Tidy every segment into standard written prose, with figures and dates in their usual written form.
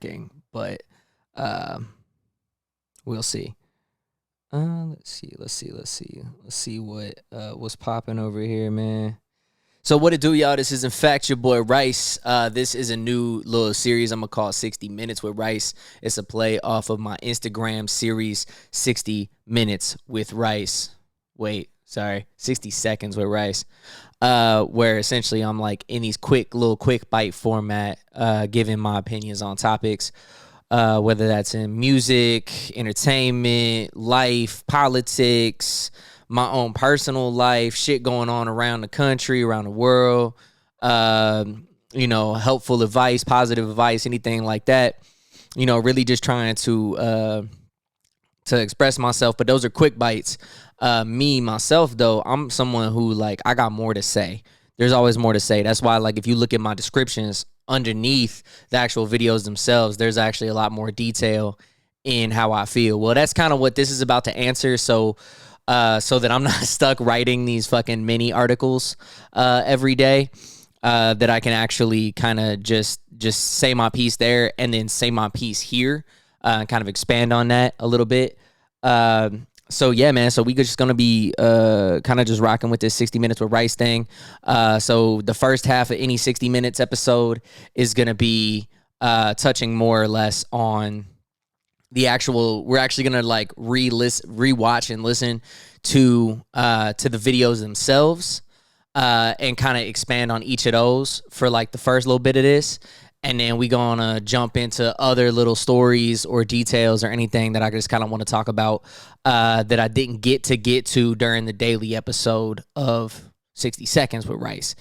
working, but we'll see. Let's see what what's popping over here, man. So what it do, y'all? This is in fact your boy Rice. This is a new little series I'm gonna call 60 Minutes with Rice. It's a play off of my Instagram series 60 Minutes with Rice. 60 Seconds with Rice. Where essentially I'm like in these quick bite format, giving my opinions on topics, whether that's in music, entertainment, life, politics, my own personal life, shit going on around the country, around the world, helpful advice, positive advice, anything like that. Really just trying to express myself, but those are quick bites. Myself, though, I'm someone who, like, I got more to say. There's always more to say. That's why, like, if you look at my descriptions underneath the actual videos themselves, there's actually a lot more detail in how I feel. Well, that's kind of what this is about to answer. So that I'm not stuck writing these fucking mini articles every day, that I can actually kind of just say my piece there and then say my piece here, and kind of expand on that a little bit. So yeah, man. So we just gonna be kind of just rocking with this 60 Minutes with Rice thing. So the first half of any 60 Minutes episode is gonna be touching more or less on the actual. We're actually gonna like rewatch and listen to the videos themselves, and kind of expand on each of those for like the first little bit of this. And then we gonna jump into other little stories or details or anything that I just kind of want to talk about that I didn't get to during the daily episode of 60 Seconds with Rice.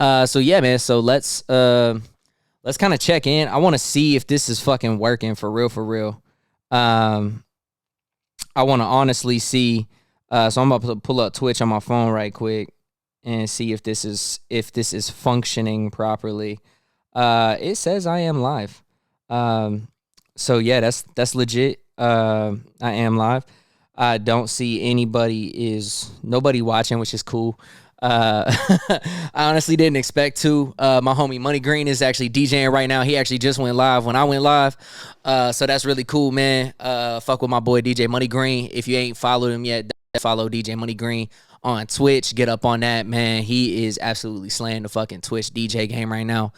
So yeah, man. So let's kind of check in. I want to see if this is fucking working for real. I want to honestly see. So I'm about to pull up Twitch on my phone right quick and see if this is functioning properly. It says I am live. So yeah, that's legit. I am live. I don't see nobody watching, which is cool. I honestly didn't expect to. My homie Money Green is actually DJing right now. He actually just went live when I went live. So that's really cool, man. Fuck with my boy DJ Money Green. If you ain't followed him yet, follow DJ Money Green on Twitch. Get up on that, man. He is absolutely slaying the fucking Twitch DJ game right now.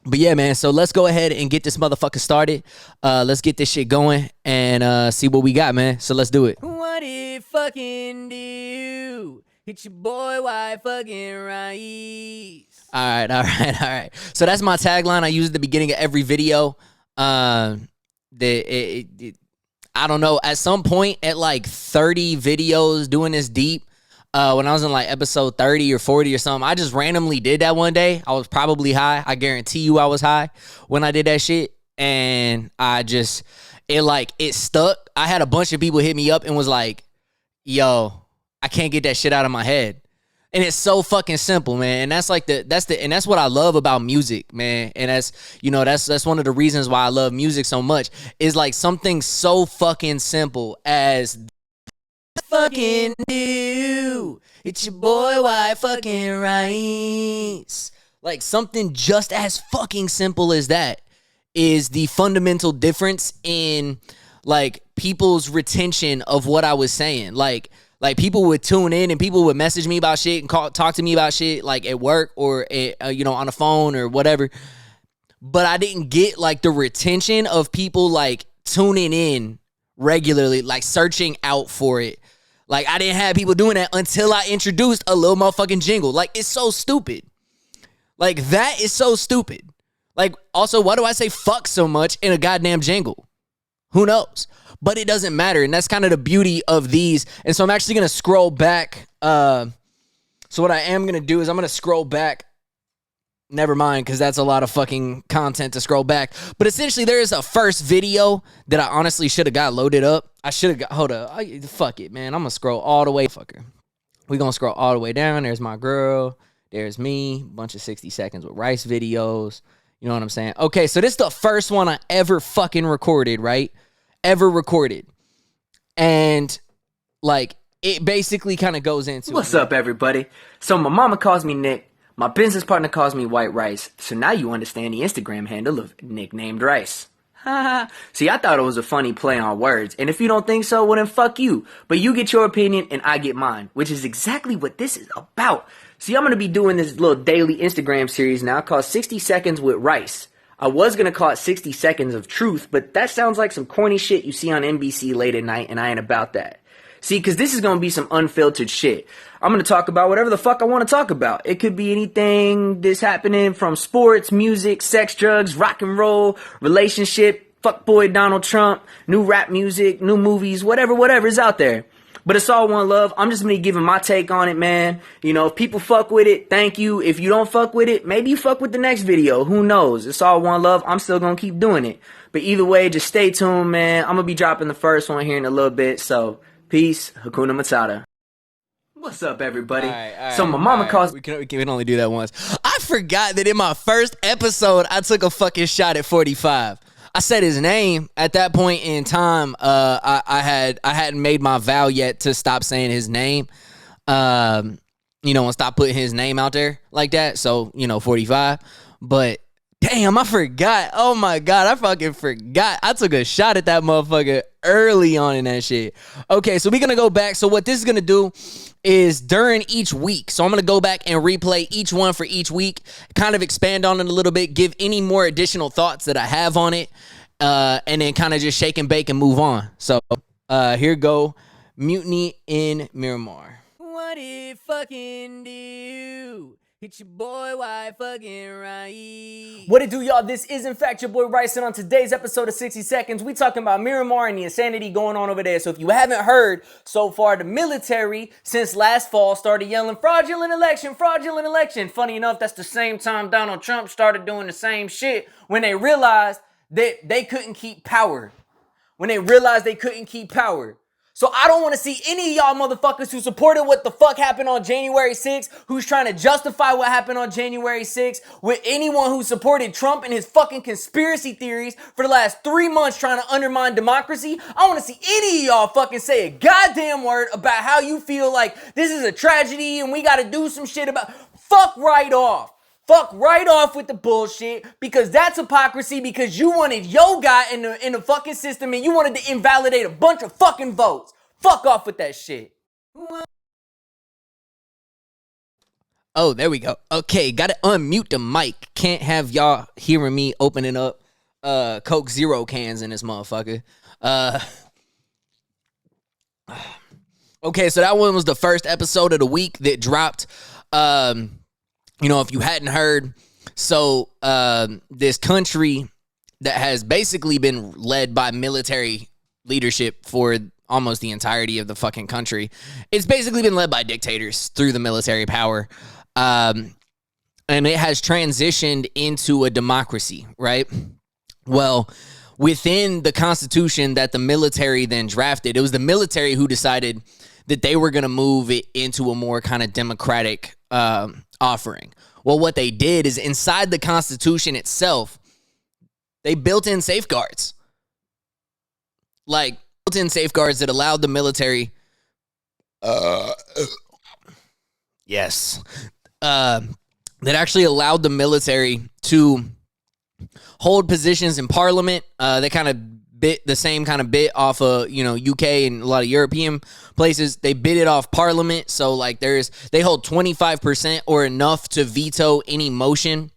But yeah, man, so let's go ahead and get this motherfucker started. Let's get this shit going and see what we got, man. So let's do it. What it fucking do? Hit your boy, why fucking Rice? All right. So that's my tagline. I use it at the beginning of every video. I don't know, at some point at like 30 videos doing this deep, when I was in like episode 30 or 40 or something, I just randomly did that one day. I was probably high. I guarantee you I was high when I did that shit. And it stuck. I had a bunch of people hit me up and was like, yo, I can't get that shit out of my head. And it's so fucking simple, man. And that's that's what I love about music, man. And that's one of the reasons why I love music so much, is like something so fucking simple as fucking do. It's your boy, why fucking Rice? Like something just as fucking simple as that is the fundamental difference in like people's retention of what I was saying. Like people would tune in and people would message me about shit and talk to me about shit like at work or on the phone or whatever. But I didn't get like the retention of people like tuning in regularly, like searching out for it. Like I didn't have people doing that until I introduced a little motherfucking jingle. Like it's so stupid. Like that is so stupid. Like also, why do I say fuck so much in a goddamn jingle? Who knows? But it doesn't matter. And that's kind of the beauty of these. And so I'm actually going to scroll back. So what I am going to do is I'm going to scroll back. Never mind, because that's a lot of fucking content to scroll back. But essentially, there is a first video that I honestly should have got loaded up. I should have got, hold up. Fuck it, man. I'm going to scroll all the way. Fucker. We're going to scroll all the way down. There's my girl. There's me. Bunch of 60 Seconds with Rice videos. You know what I'm saying? Okay, so this is the first one I ever fucking recorded, right? Ever recorded. And, like, it basically kind of goes into... What's up, everybody? So my mama calls me Nick, My business partner calls me White Rice, so now you understand the Instagram handle of Nicknamed Rice. See, I thought it was a funny play on words, and if you don't think so, well then fuck you. But you get your opinion and I get mine, which is exactly what this is about. See, I'm going to be doing this little daily Instagram series now called 60 Seconds with Rice. I was going to call it 60 Seconds of Truth, but that sounds like some corny shit you see on NBC late at night, and I ain't about that. See, because this is going to be some unfiltered shit. I'm going to talk about whatever the fuck I want to talk about. It could be anything that's happening from sports, music, sex, drugs, rock and roll, relationship, fuckboy Donald Trump, new rap music, new movies, whatever is out there. But it's all one love. I'm just going to be giving my take on it, man. You know, if people fuck with it, thank you. If you don't fuck with it, maybe you fuck with the next video. Who knows? It's all one love. I'm still going to keep doing it. But either way, just stay tuned, man. I'm going to be dropping the first one here in a little bit. So, peace. Hakuna Matata. What's up, everybody? All right, so my mama calls... We can only do that once. I forgot that in my first episode, I took a fucking shot at 45. I said his name at that point in time. I hadn't made my vow yet to stop saying his name, and stop putting his name out there like that. So 45. But damn, I forgot. Oh my god, I fucking forgot. I took a shot at that motherfucker early on in that shit. Okay, so we're gonna go back. So what this is gonna do is during each week. So I'm going to go back and replay each one for each week, kind of expand on it a little bit, give any more additional thoughts that I have on it, and then kind of just shake and bake and move on. So here go, Mutiny in Miramar. What it fucking do? Hit your boy, why fucking right? What it do, y'all? This is, in fact, your boy Rice, and on today's episode of 60 Seconds, we talking about Miramar and the insanity going on over there. So if you haven't heard, so far, the military, since last fall, started yelling, fraudulent election, fraudulent election. Funny enough, that's the same time Donald Trump started doing the same shit when they realized that they couldn't keep power. So I don't want to see any of y'all motherfuckers who supported what the fuck happened on January 6th, who's trying to justify what happened on January 6th, with anyone who supported Trump and his fucking conspiracy theories for the last 3 months trying to undermine democracy. I want to see any of y'all fucking say a goddamn word about how you feel like this is a tragedy and we got to do some shit about... Fuck right off. Fuck right off with the bullshit, because that's hypocrisy, because you wanted your guy in the fucking system and you wanted to invalidate a bunch of fucking votes. Fuck off with that shit. Oh, there we go. Okay, gotta unmute the mic. Can't have y'all hearing me opening up Coke Zero cans in this motherfucker. Okay, so that one was the first episode of the week that dropped. If you hadn't heard, so this country that has basically been led by military leadership for almost the entirety of the fucking country, it's basically been led by dictators through the military power, and it has transitioned into a democracy, right? Well, within the Constitution that the military then drafted, it was the military who decided that they were going to move it into a more kind of democratic offering. Well, what they did is inside the Constitution itself, they built in safeguards. Like, built-in safeguards that allowed the military... Yes. That actually allowed the military to hold positions in Parliament. They kind of bit the same kind of bit off of, UK and a lot of European places. They bit it off Parliament. So like they hold 25% or enough to veto any motion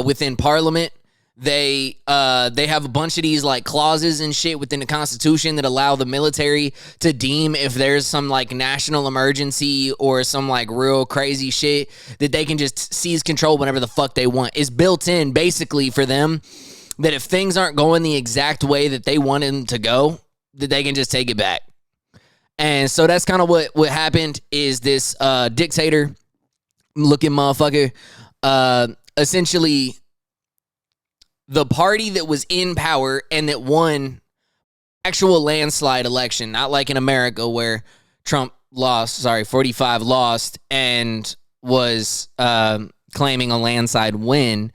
within Parliament. They have a bunch of these like clauses and shit within the Constitution that allow the military to deem if there's some like national emergency or some like real crazy shit that they can just seize control whenever the fuck they want. It's built in basically for them that if things aren't going the exact way that they want them to go, that they can just take it back. And so that's kind of what happened is this dictator looking motherfucker, essentially the party that was in power and that won actual landslide election, not like in America where Trump 45 lost and was claiming a landslide win.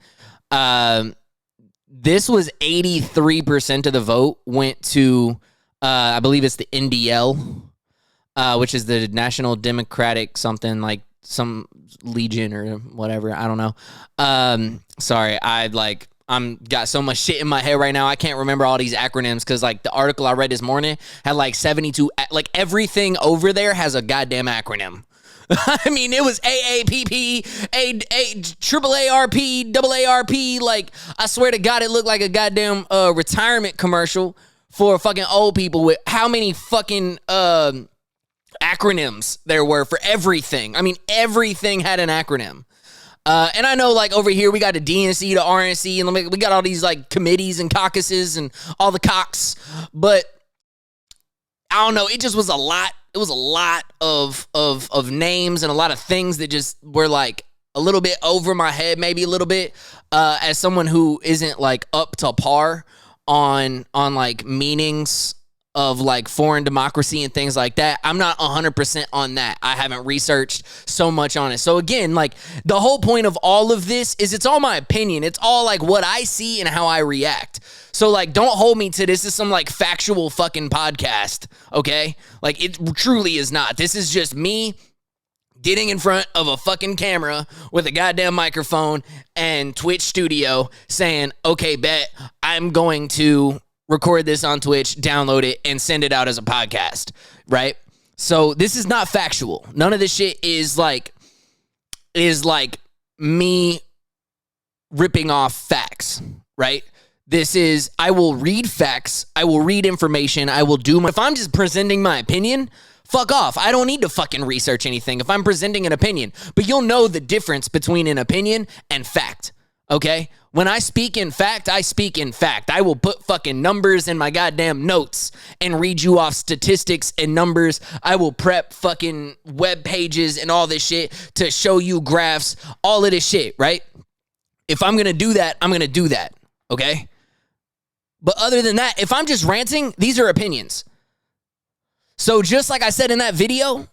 This was 83% of the vote went to, I believe it's the NDL, which is the National Democratic something like some legion or whatever. I don't know. Sorry, I'm got so much shit in my head right now. I can't remember all these acronyms because like the article I read this morning had like 72. Like everything over there has a goddamn acronym. I mean, it was AAPP, AAARP, AARP. Like, I swear to God, it looked like a goddamn retirement commercial for fucking old people with how many fucking acronyms there were for everything. I mean, everything had an acronym. And I know, like, over here, we got the DNC, the RNC, and we got all these, like, committees and caucuses and all the cocks. But I don't know. It just was a lot. It was a lot of names and a lot of things that just were like a little bit over my head, maybe a little bit, as someone who isn't like up to par on like meanings of like foreign democracy and things like that. I'm not 100% on that. I haven't researched so much on it. So again, like the whole point of all of this is it's all my opinion. It's all like what I see and how I react. So like, don't hold me to this is some like factual fucking podcast. Okay. Like it truly is not. This is just me getting in front of a fucking camera with a goddamn microphone and Twitch studio saying, okay, bet I'm going to record this on Twitch, download it, and send it out as a podcast, right? So this is not factual. None of this shit is like me ripping off facts, right? This is, I will read facts, I will read information, I will do my, if I'm just presenting my opinion, fuck off. I don't need to fucking research anything if I'm presenting an opinion. But you'll know the difference between an opinion and fact, okay? When I speak in fact, I speak in fact. I will put fucking numbers in my goddamn notes and read you off statistics and numbers. I will prep fucking web pages and all this shit to show you graphs, all of this shit, right? If I'm going to do that, I'm going to do that, okay? But other than that, if I'm just ranting, these are opinions. So just like I said in that video,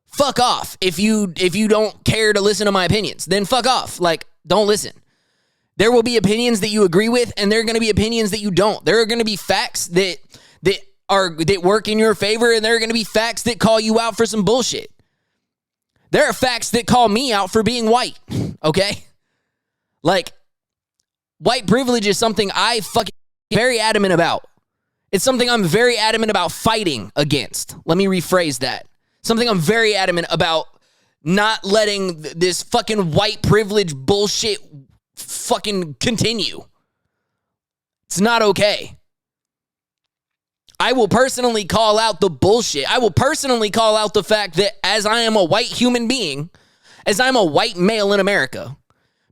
fuck off. If you don't care to listen to my opinions, then fuck off. Like, don't listen. There will be opinions that you agree with, and there are going to be opinions that you don't. There are going to be facts that work in your favor, and there are going to be facts that call you out for some bullshit. There are facts that call me out for being white, okay? Like, white privilege is something I fucking very adamant about. It's something I'm very adamant about fighting against. Let me rephrase that. Something I'm very adamant about not letting this fucking white privilege bullshit fucking continue. It's not okay. I will personally call out the bullshit. I will personally call out the fact that as I am a white human being, as I'm a white male in America,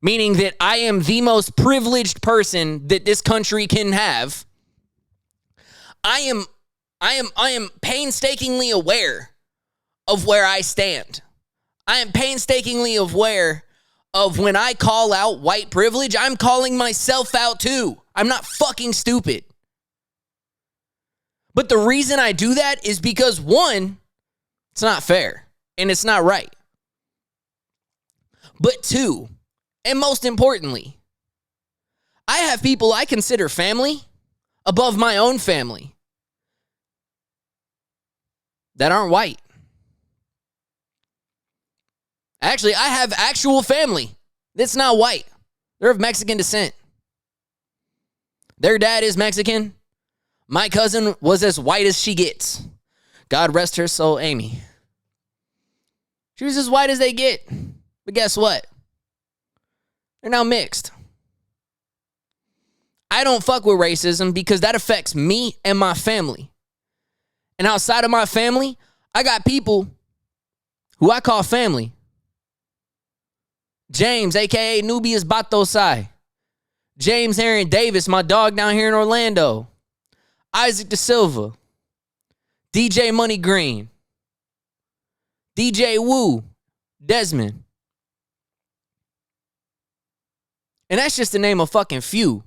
meaning that I am the most privileged person that this country can have, I am painstakingly aware of where I stand. I am painstakingly aware of when I call out white privilege, I'm calling myself out too. I'm not fucking stupid. But the reason I do that is because, one, it's not fair and it's not right. But two, and most importantly, I have people I consider family above my own family that aren't white. Actually, I have actual family that's not white. They're of Mexican descent. Their dad is Mexican. My cousin was as white as she gets. God rest her soul, Amy. She was as white as they get. But guess what? They're now mixed. I don't fuck with racism because that affects me and my family. And outside of my family, I got people who I call family. James, a.k.a. Nubius Batosai. James Aaron Davis, my dog down here in Orlando. Isaac Da Silva. DJ Money Green. DJ Wu. Desmond. And that's just to name a fucking few.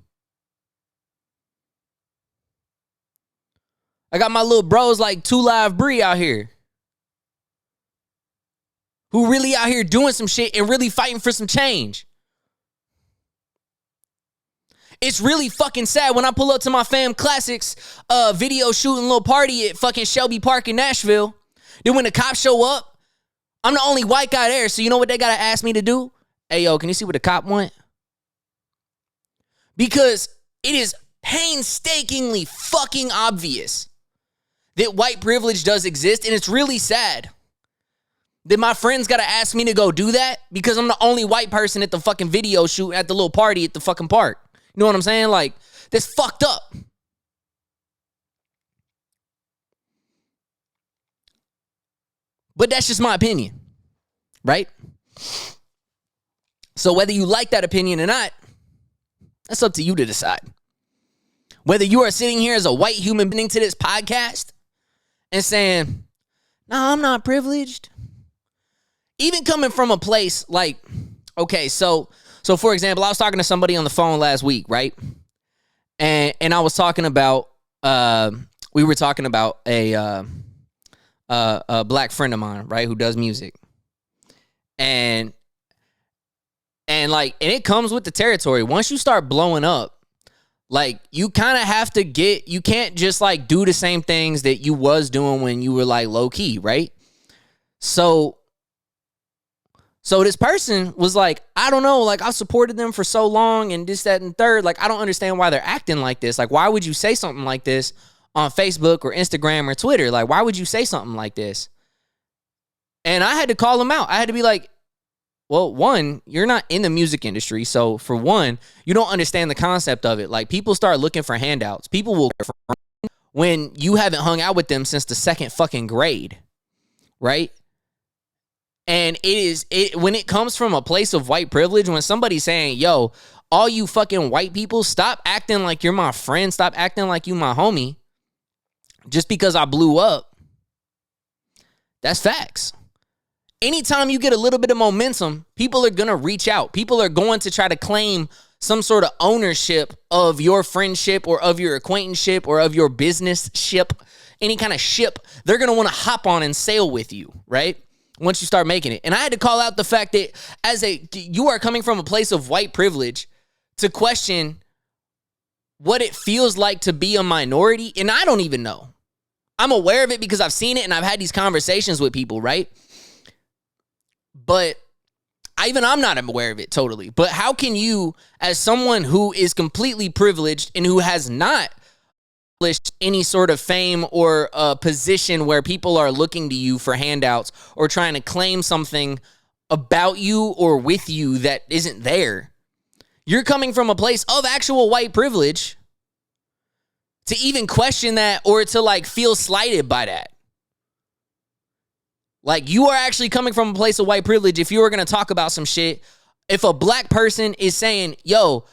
I got my little bros like Two Live Bree out here, who really out here doing some shit and really fighting for some change. It's really fucking sad when I pull up to my Fam Classics video shooting little party at fucking Shelby Park in Nashville. Then when the cops show up, I'm the only white guy there, so you know what they gotta ask me to do? Hey, yo, can you see what the cop want? Because it is painstakingly fucking obvious that white privilege does exist, and it's really sad that my friends gotta ask me to go do that because I'm the only white person at the fucking video shoot at the little party at the fucking park. You know what I'm saying? Like, that's fucked up. But that's just my opinion, right? So whether you like that opinion or not, that's up to you to decide. Whether you are sitting here as a white human being to this podcast and saying, no, I'm not privileged. Even coming from a place like, okay, so for example, I was talking to somebody on the phone last week, right? And I was talking about, we were talking about a black friend of mine, right, who does music. And it comes with the territory. Once you start blowing up, like, you kind of have to you can't just like do the same things that you was doing when you were like low key, right? So this person was like, I don't know, like, I've supported them for so long and this, that, and third. Like, I don't understand why they're acting like this. Like, why would you say something like this on Facebook or Instagram or Twitter? Like, why would you say something like this? And I had to call him out. I had to be like, well, one, you're not in the music industry. So for one, you don't understand the concept of it. Like, people start looking for handouts. People will when you haven't hung out with them since the second fucking grade, right? And when it comes from a place of white privilege, when somebody's saying, yo, all you fucking white people, stop acting like you're my friend. Stop acting like you my homie. Just because I blew up. That's facts. Anytime you get a little bit of momentum, people are going to reach out. People are going to try to claim some sort of ownership of your friendship or of your acquaintanceship or of your business ship. Any kind of ship, they're going to want to hop on and sail with you, right? Once you start making it. And I had to call out the fact that you are coming from a place of white privilege to question what it feels like to be a minority. And I don't even know. I'm aware of it because I've seen it and I've had these conversations with people, right? But I'm not aware of it totally. But how can you, as someone who is completely privileged and who has not any sort of fame or a position where people are looking to you for handouts or trying to claim something about you or with you that isn't there, you're coming from a place of actual white privilege to even question that or to like feel slighted by that. Like, you are actually coming from a place of white privilege if you were going to talk about some shit. If a black person is saying, yo,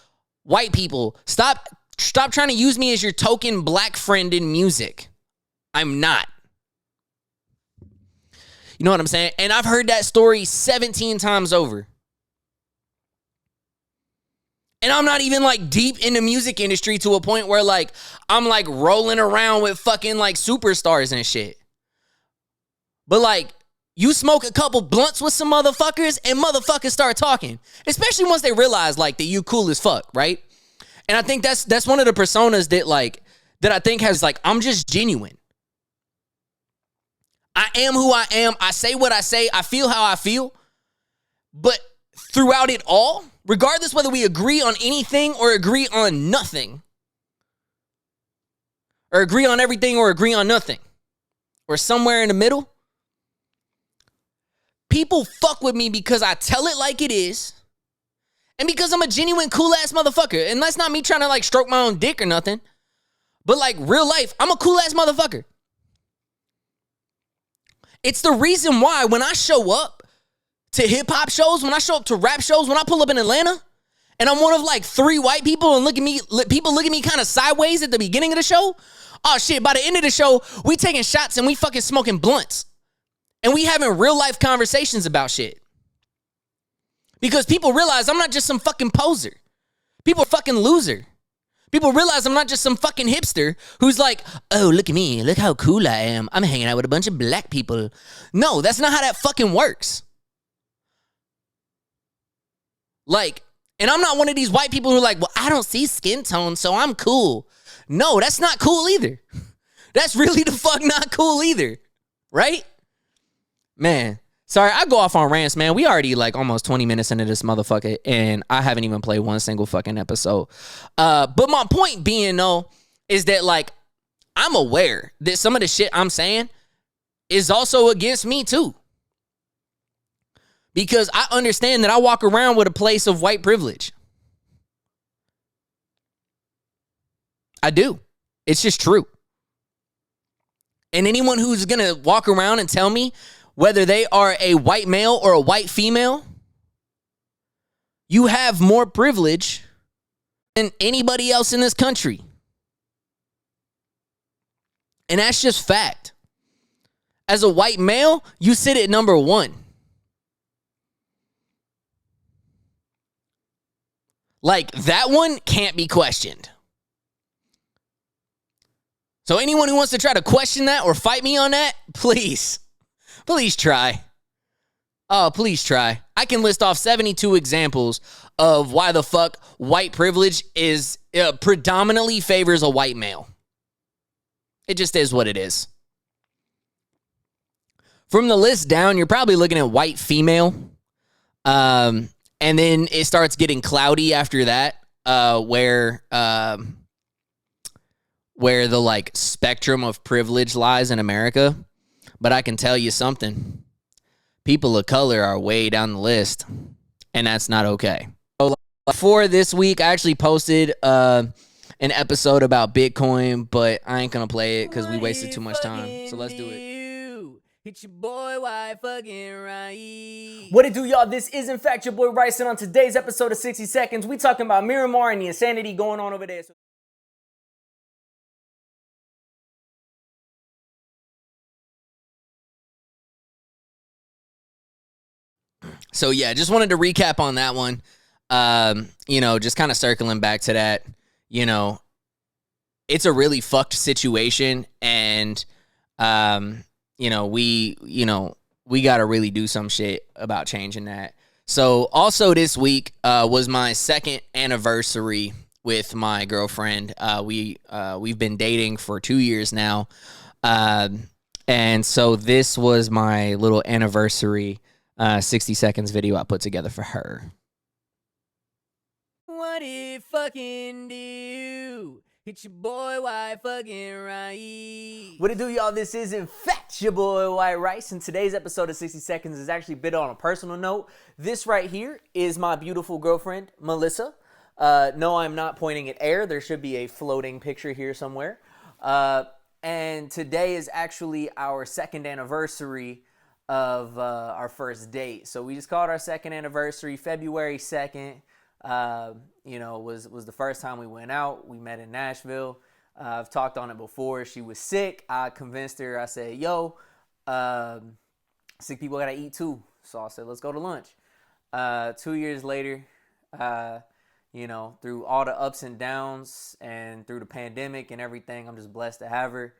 white people, stop trying to use me as your token black friend in music. I'm not. You know what I'm saying? And I've heard that story 17 times over. And I'm not even like deep in the music industry to a point where like I'm like rolling around with fucking like superstars and shit. But like, you smoke a couple blunts with some motherfuckers and motherfuckers start talking. Especially once they realize like that you cool as fuck, right? And I think that's one of the personas that I think has like, I'm just genuine. I am who I am. I say what I say. I feel how I feel. But throughout it all, regardless whether we agree on anything or agree on nothing, or agree on everything or agree on nothing, or somewhere in the middle, people fuck with me because I tell it like it is. And because I'm a genuine cool ass motherfucker. And that's not me trying to like stroke my own dick or nothing. But like real life, I'm a cool ass motherfucker. It's the reason why when I show up to hip hop shows, when I show up to rap shows, when I pull up in Atlanta and I'm one of like 3 white people and people look at me kind of sideways at the beginning of the show. Oh shit, by the end of the show, we taking shots and we fucking smoking blunts. And we having real life conversations about shit. Because people realize I'm not just some fucking poser. People are fucking loser. People realize I'm not just some fucking hipster who's like, oh, look at me. Look how cool I am. I'm hanging out with a bunch of black people. No, that's not how that fucking works. Like, and I'm not one of these white people who are like, well, I don't see skin tone, so I'm cool. No, that's not cool either. That's really the fuck not cool either. Right? Man, Sorry, I go off on rants, man. We already like almost 20 minutes into this motherfucker, and I haven't even played one single fucking episode. But my point being, though, is that like I'm aware that some of the shit I'm saying is also against me too. Because I understand that I walk around with a place of white privilege. I do. It's just true. And anyone who's going to walk around and tell me whether they are a white male or a white female, you have more privilege than anybody else in this country. And that's just fact. As a white male, you sit at number 1. Like, that one can't be questioned. So anyone who wants to try to question that or fight me on that, please try. Oh, please try. I can list off 72 examples of why the fuck white privilege is predominantly favors a white male. It just is what it is. From the list down, you're probably looking at white female. And then it starts getting cloudy after that, where the like spectrum of privilege lies in America. But I can tell you something. People of color are way down the list, and that's not okay. So for this week, I actually posted an episode about Bitcoin, but I ain't gonna play it because we wasted too much time. So let's do it. It's your boy, why fucking right? What it do, y'all? This is, in fact, your boy Rice, and on today's episode of 60 Seconds, we talking about Miramar and the insanity going on over there. So yeah, just wanted to recap on that one. Just kind of circling back to that, it's a really fucked situation, and we got to really do some shit about changing that. So also this week was my second anniversary with my girlfriend. We've been dating for 2 years now. And so this was my little anniversary 60 seconds video I put together for her. What it fucking do? It's your boy, White fucking Rice. What it do, y'all? This is, in fact, your boy, White Rice. And today's episode of 60 Seconds is actually a bit on a personal note. This right here is my beautiful girlfriend, Melissa. No, I'm not pointing at air. There should be a floating picture here somewhere. And today is actually our second anniversary of our first date. So we just called our second anniversary February 2nd. Was the first time we went out. We met in Nashville. I've talked on it before. She was sick. I convinced her. I said, sick people gotta eat too. So I said, let's go to lunch. 2 years later, through all the ups and downs and through the pandemic and everything, I'm just blessed to have her.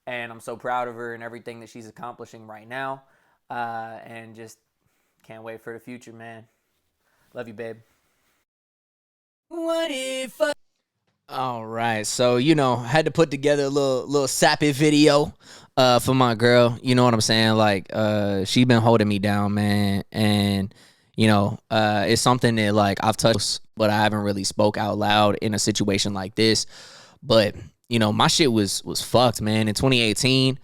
And I'm so proud of her and everything that she's accomplishing right now. And just can't wait for the future, man. Love you, babe. What if? All right, so had to put together a little sappy video for my girl. You know what I'm saying? Like, she been holding me down, man, and it's something that like I've touched, but I haven't really spoke out loud in a situation like this. But my shit was fucked, man. In 2018,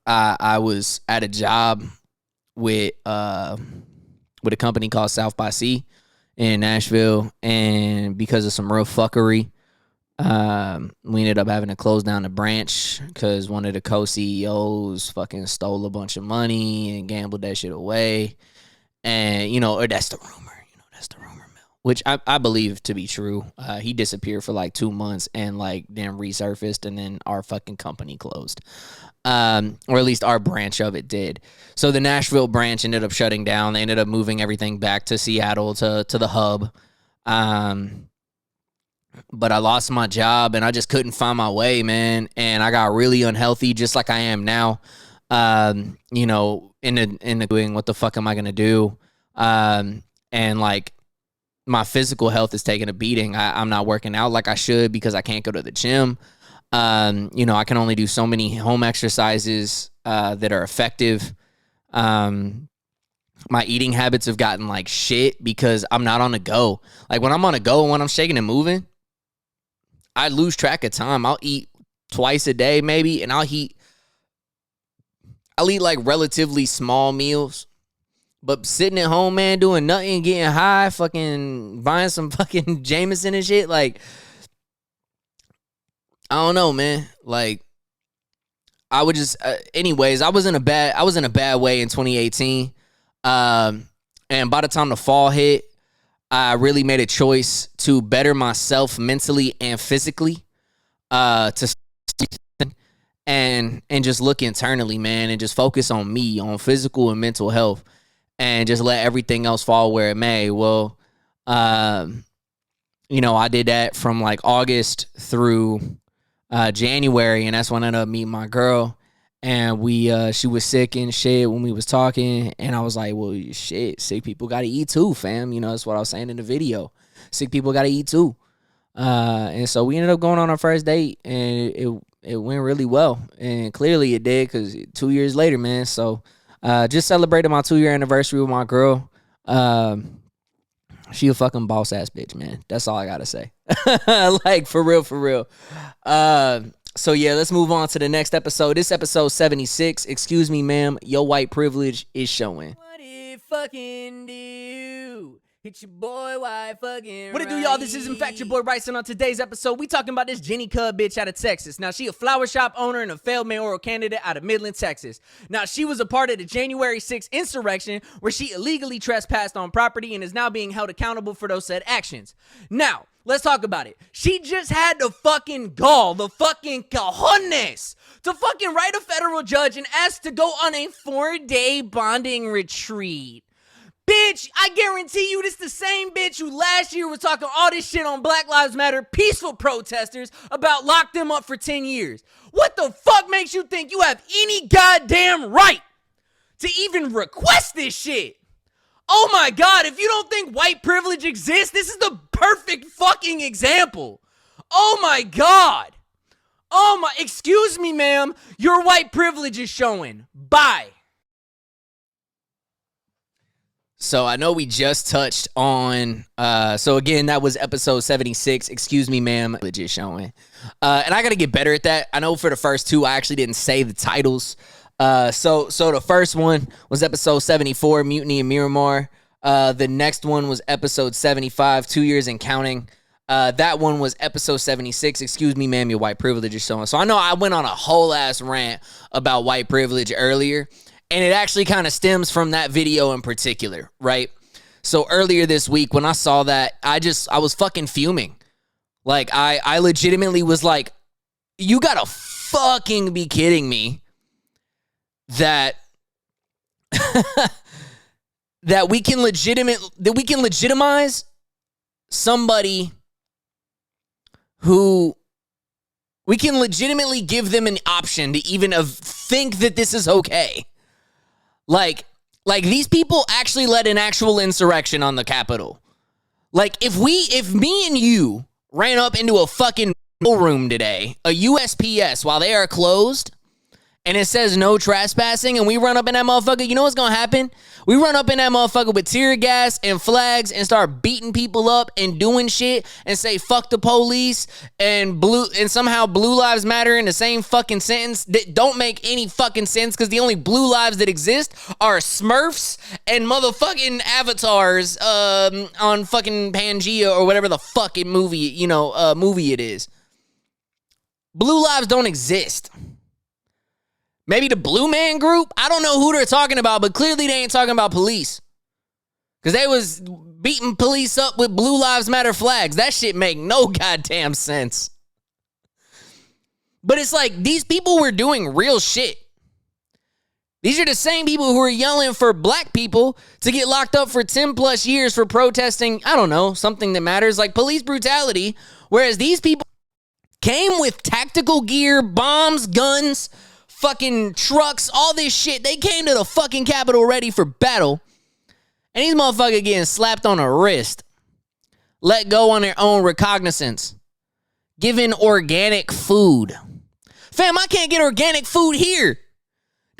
I was at a job with a company called South by Sea in Nashville, and because of some real fuckery, we ended up having to close down the branch because one of the co-CEOs fucking stole a bunch of money and gambled that shit away. And, or that's the rumor, mill, which I believe to be true. He disappeared for like 2 months and like then resurfaced, and then our fucking company closed. Or at least our branch of it did. So the Nashville branch ended up shutting down. They ended up moving everything back to Seattle to the hub. But I lost my job and I just couldn't find my way, man. And I got really unhealthy, just like I am now. In the doing, what the fuck am I gonna do? And like my physical health is taking a beating. I'm not working out like I should because I can't go to the gym. I can only do so many home exercises that are effective. My eating habits have gotten like shit because I'm not on the go. Like when I'm on the go and when I'm shaking and moving, I lose track of time. I'll eat twice a day maybe, and I'll eat like relatively small meals. But sitting at home, man, doing nothing, getting high, fucking buying some fucking Jameson and shit, like, I don't know, man. Like, I would just, anyways, I was in a bad way in 2018. And by the time the fall hit, I really made a choice to better myself mentally and physically, and just look internally, man, and just focus on me, on physical and mental health, and just let everything else fall where it may. Well, you know, I did that from like August through January, and that's when I ended up meeting my girl. And she was sick and shit when we was talking, and I was like, well, shit, sick people gotta eat too, fam. You know, that's what I was saying in the video. Sick people gotta eat too. And so we ended up going on our first date, and it went really well. And clearly it did, because 2 years later, man. So just celebrated my 2-year anniversary with my girl. She a fucking boss ass bitch, man. That's all I gotta say. Like, for real, for real. So yeah, let's move on to the next episode. This episode 76. Excuse me, ma'am. Your white privilege is showing. What it fucking do? Hit your boy white fucking What it do, y'all? This is in fact your boy Rice, and on today's episode, we talking about this Jenny Cub bitch out of Texas. Now, she a flower shop owner and a failed mayoral candidate out of Midland, Texas. Now, she was a part of the January 6th insurrection where she illegally trespassed on property and is now being held accountable for those said actions. Now, let's talk about it. She just had the fucking gall, the fucking cojones to fucking write a federal judge and ask to go on a 4-day bonding retreat. Bitch, I guarantee you this the same bitch who last year was talking all this shit on Black Lives Matter peaceful protesters about lock them up for 10 years. What the fuck makes you think you have any goddamn right to even request this shit? Oh my God, if you don't think white privilege exists, this is the perfect fucking example. Oh my God. Excuse me, ma'am. Your white privilege is showing. Bye. So I know we just touched on, so again, that was episode 76. Excuse me, ma'am. Privilege is showing. And I got to get better at that. I know for the first two, I actually didn't say the titles. So the first one was episode 74, Mutiny in Miramar. The next one was episode 75, 2 years and counting. That one was episode 76. Excuse me, ma'am, your white privilege is showing. So I know I went on a whole ass rant about white privilege earlier, and it actually kind of stems from that video in particular, right? So earlier this week when I saw that, I was fucking fuming. Like I legitimately was like, you gotta fucking be kidding me that that we can legitimize somebody who we can legitimately give them an option to even think that this is okay. Like these people actually led an actual insurrection on the Capitol. Like if me and you ran up into a fucking room today, a USPS, while they are closed, and it says no trespassing, and we run up in that motherfucker, you know what's gonna happen? We run up in that motherfucker with tear gas and flags and start beating people up and doing shit and say fuck the police and somehow blue lives matter in the same fucking sentence that don't make any fucking sense, because the only blue lives that exist are Smurfs and motherfucking avatars on fucking Pangea or whatever the fucking movie it is. Blue lives don't exist. Maybe the Blue Man Group? I don't know who they're talking about, but clearly they ain't talking about police. Because they was beating police up with Blue Lives Matter flags. That shit make no goddamn sense. But it's like, these people were doing real shit. These are the same people who are yelling for black people to get locked up for 10 plus years for protesting, I don't know, something that matters, like police brutality. Whereas these people came with tactical gear, bombs, guns, fucking trucks, all this shit. They came to the fucking Capitol ready for battle. And these motherfuckers getting slapped on the wrist. Let go on their own recognizance. Given organic food. Fam, I can't get organic food here.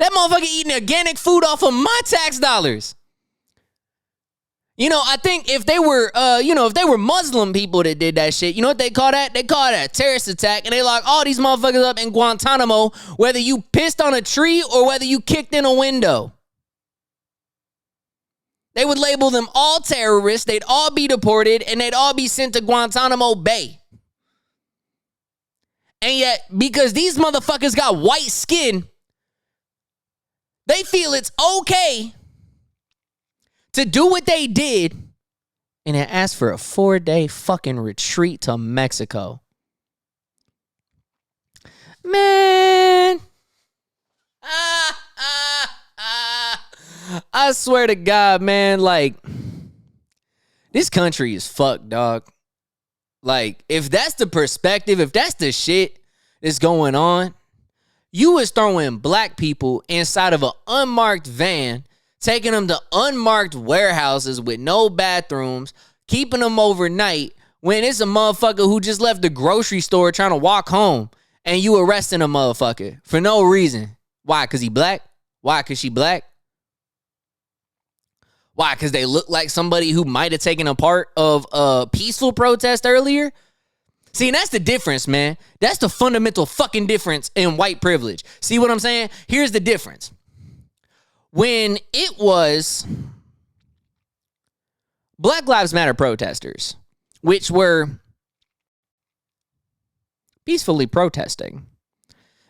That motherfucker eating organic food off of my tax dollars. You know, I think if they were, if they were Muslim people that did that shit, you know what they call that? They call that a terrorist attack, and they lock all these motherfuckers up in Guantanamo, whether you pissed on a tree or whether you kicked in a window. They would label them all terrorists, they'd all be deported, and they'd all be sent to Guantanamo Bay. And yet, because these motherfuckers got white skin, they feel it's okay to do what they did and then ask for a 4-day fucking retreat to Mexico. Man. I swear to God, man, like, this country is fucked, dog. Like, if that's the perspective, if that's the shit that's going on, you was throwing black people inside of an unmarked van, taking them to unmarked warehouses with no bathrooms, keeping them overnight when it's a motherfucker who just left the grocery store trying to walk home and you arresting a motherfucker for no reason. Why? Because he black? Why? Because she black? Why? Because they look like somebody who might have taken a part of a peaceful protest earlier? See, and that's the difference, man. That's the fundamental fucking difference in white privilege. See what I'm saying? Here's the difference. When it was Black Lives Matter protesters, which were peacefully protesting,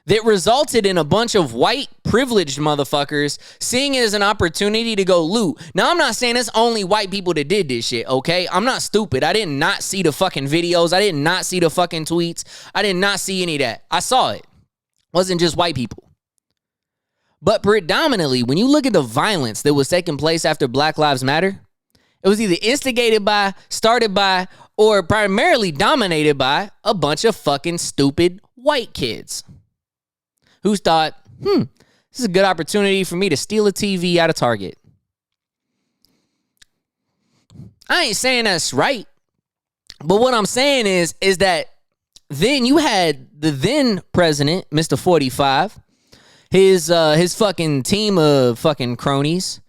that resulted in a bunch of white privileged motherfuckers seeing it as an opportunity to go loot. Now, I'm not saying it's only white people that did this shit, okay? I'm not stupid. I did not see the fucking videos. I did not see the fucking tweets. I did not see any of that. I saw it. It wasn't just white people. But predominantly, when you look at the violence that was taking place after Black Lives Matter, it was either instigated by, started by, or primarily dominated by a bunch of fucking stupid white kids who thought, this is a good opportunity for me to steal a TV out of Target. I ain't saying that's right. But what I'm saying is that then you had the then president, Mr. 45, his fucking team of fucking cronies.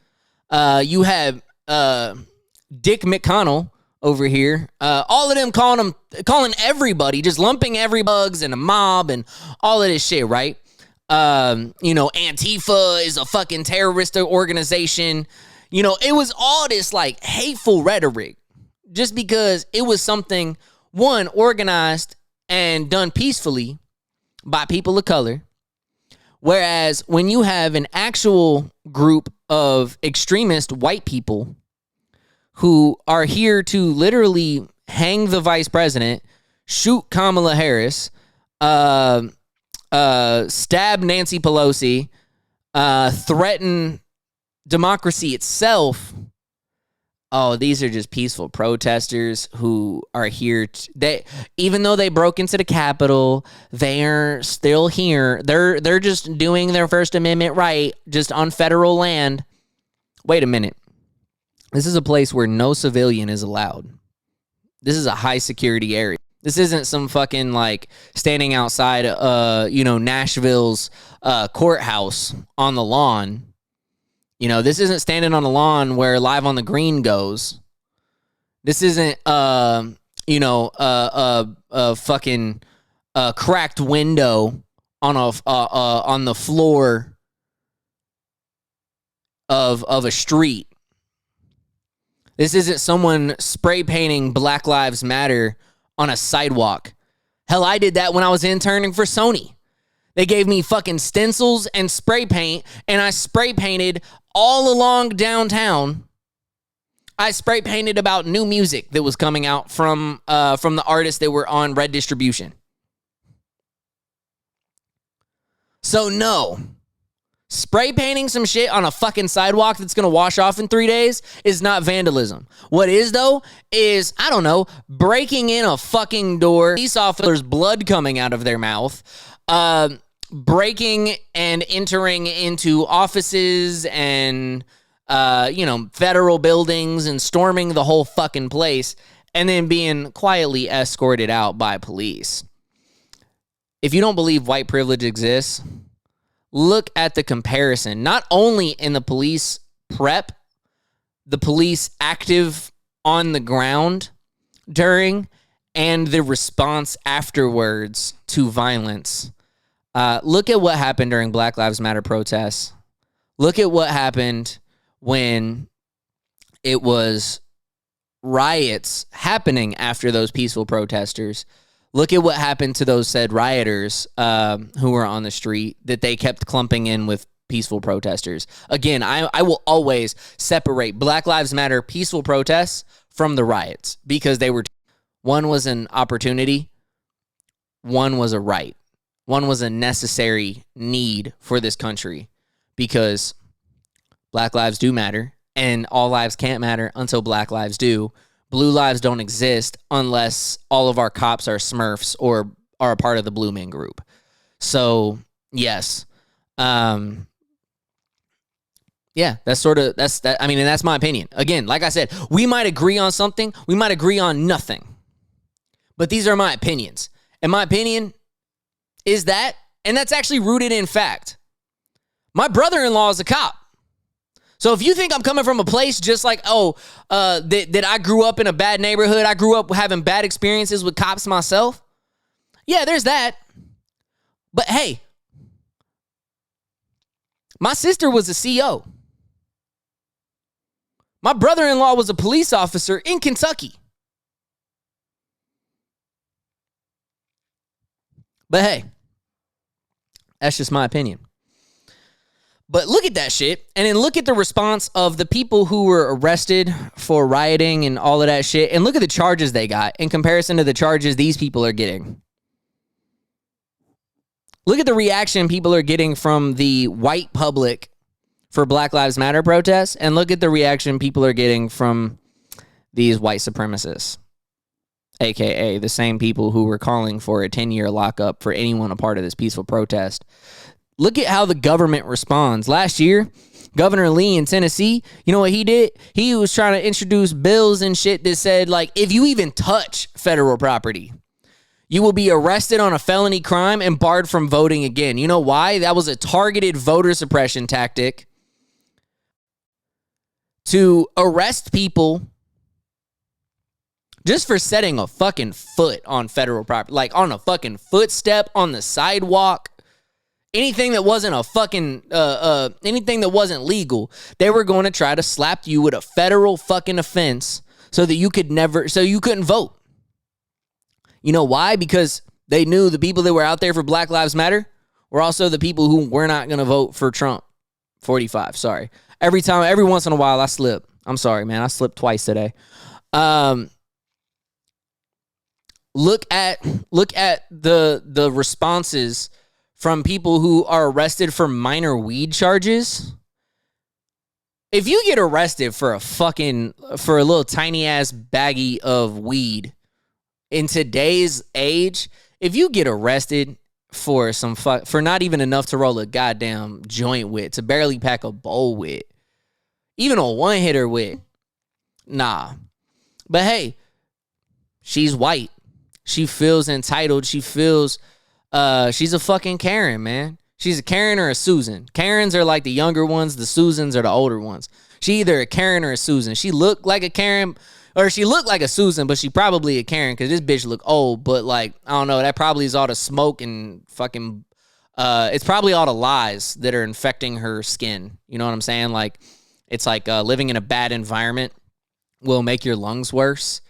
You have Dick McConnell over here. All of them calling everybody, just lumping every bugs and a mob and all of this shit, right? Antifa is a fucking terrorist organization. It was all this like hateful rhetoric just because it was something, one, organized and done peacefully by people of color. Whereas when you have an actual group of extremist white people who are here to literally hang the vice president, shoot Kamala Harris, stab Nancy Pelosi, threaten democracy itself. Oh, these are just peaceful protesters who are here. Even though they broke into the Capitol, they're still here. They're just doing their First Amendment right, just on federal land. Wait a minute. This is a place where no civilian is allowed. This is a high security area. This isn't some fucking like standing outside, Nashville's courthouse on the lawn. This isn't standing on the lawn where Live on the Green goes. This isn't, a fucking cracked window on the floor of a street. This isn't someone spray painting Black Lives Matter on a sidewalk. Hell, I did that when I was interning for Sony. They gave me fucking stencils and spray paint, and I spray painted all along downtown. I spray painted about new music that was coming out from the artists that were on Red Distribution. So no, spray painting some shit on a fucking sidewalk that's going to wash off in 3 days is not vandalism. What is, though, is, I don't know, breaking in a fucking door, police officers' blood coming out of their mouth, breaking and entering into offices and, federal buildings and storming the whole fucking place and then being quietly escorted out by police. If you don't believe white privilege exists, look at the comparison, not only in the police prep, the police active on the ground during, and the response afterwards to violence. Look at what happened during Black Lives Matter protests. Look at what happened when it was riots happening after those peaceful protesters. Look at what happened to those said rioters who were on the street that they kept clumping in with peaceful protesters. Again, I will always separate Black Lives Matter peaceful protests from the riots because they were, one was an opportunity, one was a right, one was a necessary need for this country because Black lives do matter and all lives can't matter until Black lives do. Blue lives don't exist unless all of our cops are Smurfs or are a part of the Blue Men group. So, yes. Yeah, that's that. I mean, and that's my opinion. Again, like I said, we might agree on something, we might agree on nothing. But these are my opinions. And my opinion is that, and that's actually rooted in fact. My brother-in-law is a cop. So if you think I'm coming from a place just like, that I grew up in a bad neighborhood, I grew up having bad experiences with cops myself, yeah, there's that. But hey, my sister was a CO. My brother-in-law was a police officer in Kentucky. But hey, that's just my opinion. But look at that shit, and then look at the response of the people who were arrested for rioting and all of that shit, and look at the charges they got in comparison to the charges these people are getting. Look at the reaction people are getting from the white public for Black Lives Matter protests, and look at the reaction people are getting from these white supremacists, a.k.a. the same people who were calling for a 10-year lockup for anyone a part of this peaceful protest. Look at how the government responds. Last year, Governor Lee in Tennessee, you know what he did? He was trying to introduce bills and shit that said, like, if you even touch federal property, you will be arrested on a felony crime and barred from voting again. You know why? That was a targeted voter suppression tactic to arrest people just for setting a fucking foot on federal property, like on a fucking footstep on the sidewalk. Anything that wasn't a fucking, anything that wasn't legal, they were going to try to slap you with a federal fucking offense so that you couldn't vote. You know why? Because they knew the people that were out there for Black Lives Matter were also the people who were not going to vote for Trump. 45, sorry. Every once in a while I slip. I'm sorry, man. I slipped twice today. Look at the responses from people who are arrested for minor weed charges. If you get arrested for a little tiny ass baggie of weed in today's age, if you get arrested for for not even enough to roll a goddamn joint with, to barely pack a bowl with, even a one hitter with, nah. But hey, she's white. She feels entitled. She feels she's a fucking Karen, man. She's a Karen or a Susan. Karens are like the younger ones. The Susans are the older ones. She either a Karen or a Susan. She looked like a Karen, or she looked like a Susan, but she probably a Karen because this bitch look old. But like, I don't know. That probably is all the smoke and fucking. It's probably all the lies that are infecting her skin. You know what I'm saying? Like, it's like living in a bad environment will make your lungs worse.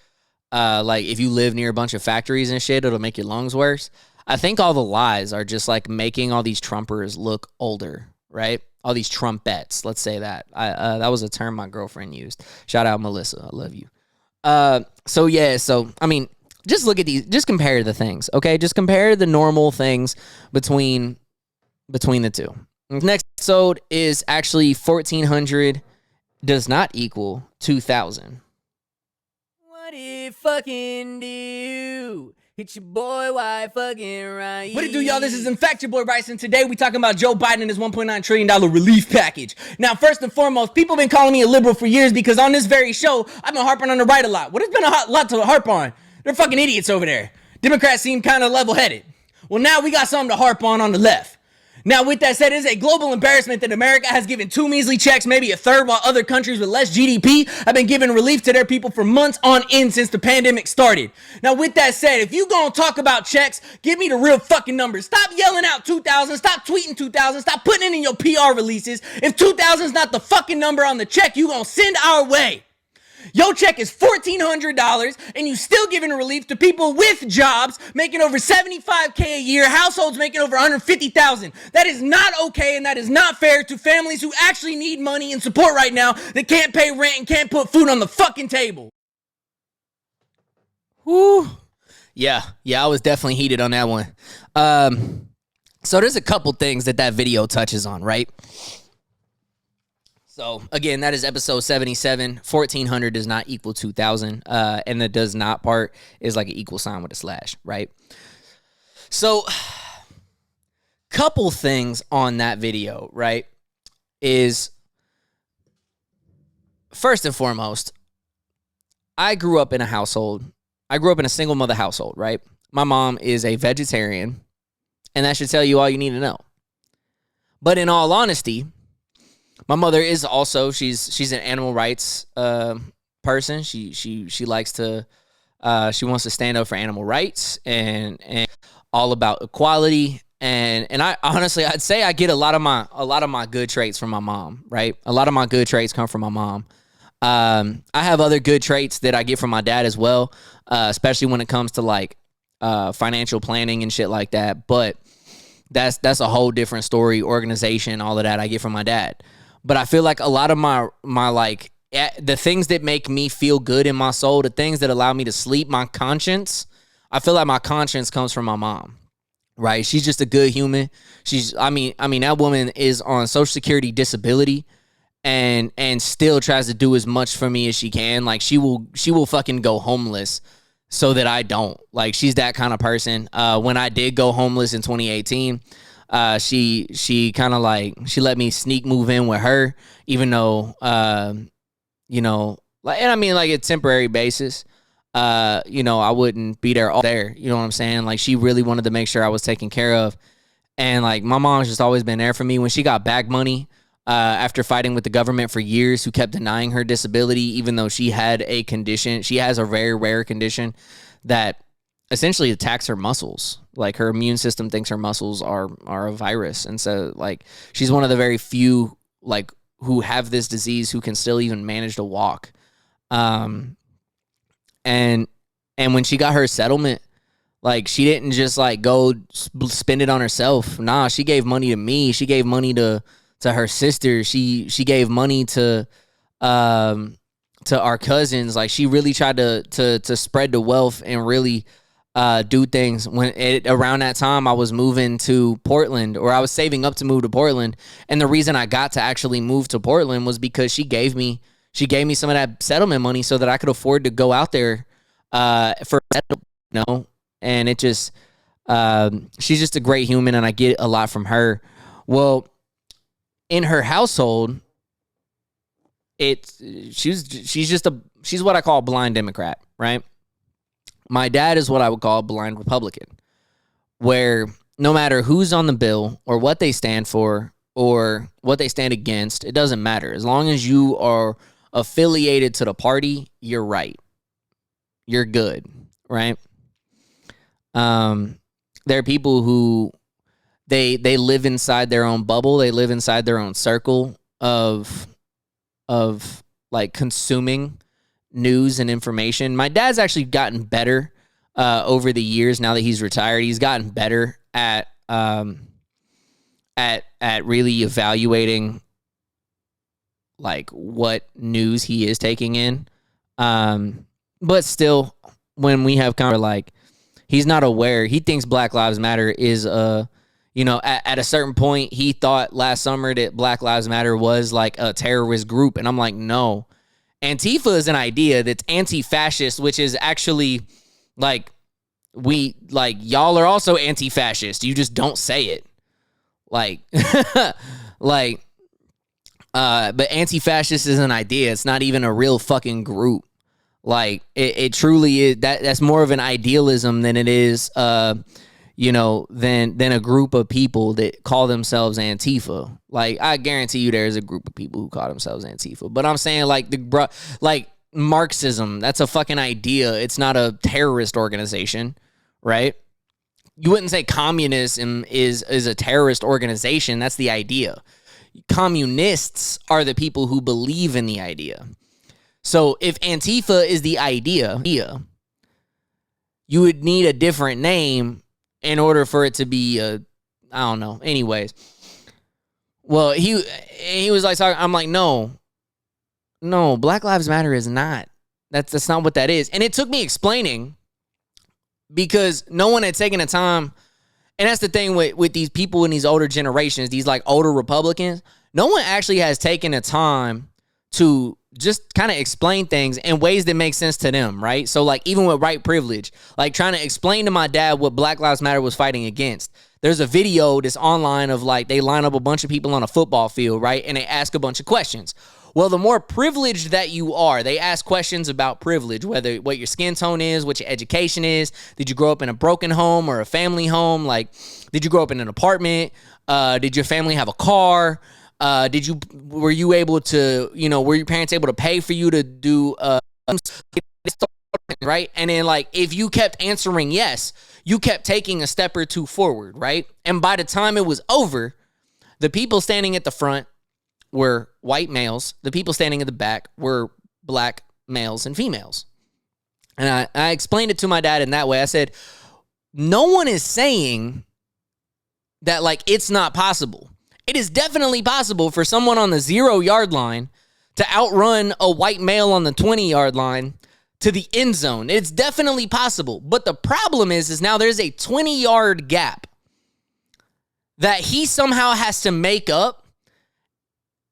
Like if you live near a bunch of factories and shit, it'll make your lungs worse. I think all the lies are just like making all these Trumpers look older, right? All these Trumpettes, let's say that. That was a term my girlfriend used. Shout out Melissa, I love you. So I mean, just look at these, just compare the things, okay? Just compare the normal things between the two. Next episode is actually 1400 does not equal 2000. What it fucking do? Hit your boy, why fucking right? What it do, y'all? This is in fact your boy Bryson. Today we talking about Joe Biden and his $1.9 trillion relief package. Now, first and foremost, people been calling me a liberal for years because on this very show, I've been harping on the right a lot. Well, there's been a lot to harp on. They're fucking idiots over there. Democrats seem kind of level-headed. Well, now we got something to harp on the left. Now, with that said, it is a global embarrassment that America has given 2 measly checks, maybe a third, while other countries with less GDP have been giving relief to their people for months on end since the pandemic started. Now, with that said, if you gonna talk about checks, give me the real fucking numbers. Stop yelling out 2,000, stop tweeting 2,000, stop putting it in your PR releases. If 2,000 is not the fucking number on the check you gonna send our way. Your check is $1,400 and you still giving relief to people with jobs making over $75K a year, households making over $150,000. That is not okay and that is not fair to families who actually need money and support right now that can't pay rent and can't put food on the fucking table. Whew. Yeah, I was definitely heated on that one. So there's a couple things that video touches on, right? So, again, that is episode 77. 1,400 does not equal 2,000. And the does not part is like an equal sign with a slash, right? So, couple things on that video, right, is first and foremost, I grew up in a single mother household, right? My mom is a vegetarian, and that should tell you all you need to know. But in all honesty, my mother is also she's an animal rights person. She likes to she wants to stand up for animal rights and all about equality. And I honestly I'd say I get a lot of my good traits from my mom, right? A lot of my good traits come from my mom. I have other good traits that I get from my dad as well, especially when it comes to like financial planning and shit like that. But that's a whole different story. Organization, all of that I get from my dad. But I feel like a lot of my like the things that make me feel good in my soul, the things that allow me to sleep, my conscience, I feel like my conscience comes from my mom, right? She's just a good human. I mean that woman is on Social Security disability and still tries to do as much for me as she can. Like she will fucking go homeless so that I don't. Like she's that kind of person. When I did go homeless in 2018, she kind of like, she let me sneak move in with her, even though, you know, like, and I mean like a temporary basis, you know, I wouldn't be there all there. You know what I'm saying? Like she really wanted to make sure I was taken care of. And like my mom's just always been there for me. When she got back money, after fighting with the government for years who kept denying her disability, even though she had a condition, she has a very rare condition that essentially attacks her muscles. Like her immune system thinks her muscles are a virus. And so like she's one of the very few like who have this disease who can still even manage to walk. And when she got her settlement, like she didn't just like go spend it on herself. Nah, she gave money to me. She gave money to her sister. She gave money to our cousins. Like she really tried to spread the wealth and really do things. Around that time I was moving to Portland, or I was saving up to move to Portland, and the reason I got to actually move to Portland was because she gave me some of that settlement money so that I could afford to go out there for settlement, you know. And it just she's just a great human, and I get a lot from her. Well, in her household, she's what I call a blind Democrat, right? My dad is what I would call a blind Republican, where no matter who's on the bill or what they stand for or what they stand against, it doesn't matter. As long as you are affiliated to the party, you're right. You're good, right? There are people who they live inside their own bubble. They live inside their own circle of like consuming news and information. My dad's actually gotten better over the years. Now that he's retired, he's gotten better at really evaluating like what news he is taking in. But still, when we have kind of like, he's not aware. He thinks Black Lives Matter is you know, at a certain point, he thought last summer that Black Lives Matter was like a terrorist group. And I'm like, no. Antifa is an idea that's anti-fascist, which is actually like, y'all are also anti-fascist. You just don't say it. Like, but anti-fascist is an idea. It's not even a real fucking group. Like, it truly is. That's more of an idealism than it is, than a group of people that call themselves Antifa. Like, I guarantee you there's a group of people who call themselves Antifa. But I'm saying, like Marxism, that's a fucking idea. It's not a terrorist organization, right? You wouldn't say communism is a terrorist organization. That's the idea. Communists are the people who believe in the idea. So if Antifa is the idea, you would need a different name in order for it to be I don't know. Anyways. Well, he was like, I'm like, no, Black Lives Matter is not. That's not what that is. And it took me explaining, because no one had taken the time. And that's the thing with these people in these older generations, these like older Republicans, no one actually has taken the time to just kind of explain things in ways that make sense to them, right? So like even with white privilege, like trying to explain to my dad what Black Lives Matter was fighting against. There's a video that's online of like they line up a bunch of people on a football field, right? And they ask a bunch of questions. Well, the more privileged that you are, they ask questions about privilege, whether what your skin tone is, what your education is. Did you grow up in a broken home or a family home? Like, did you grow up in an apartment? Did your family have a car? Were you able to, were your parents able to pay for you to do, right? And then like, if you kept answering yes, you kept taking a step or two forward, right? And by the time it was over, the people standing at the front were white males. The people standing at the back were black males and females. And I explained it to my dad in that way. I said, no one is saying that like it's not possible. It is definitely possible for someone on the 0-yard line to outrun a white male on the 20-yard line to the end zone. It's definitely possible. But the problem is now there's a 20-yard gap that he somehow has to make up,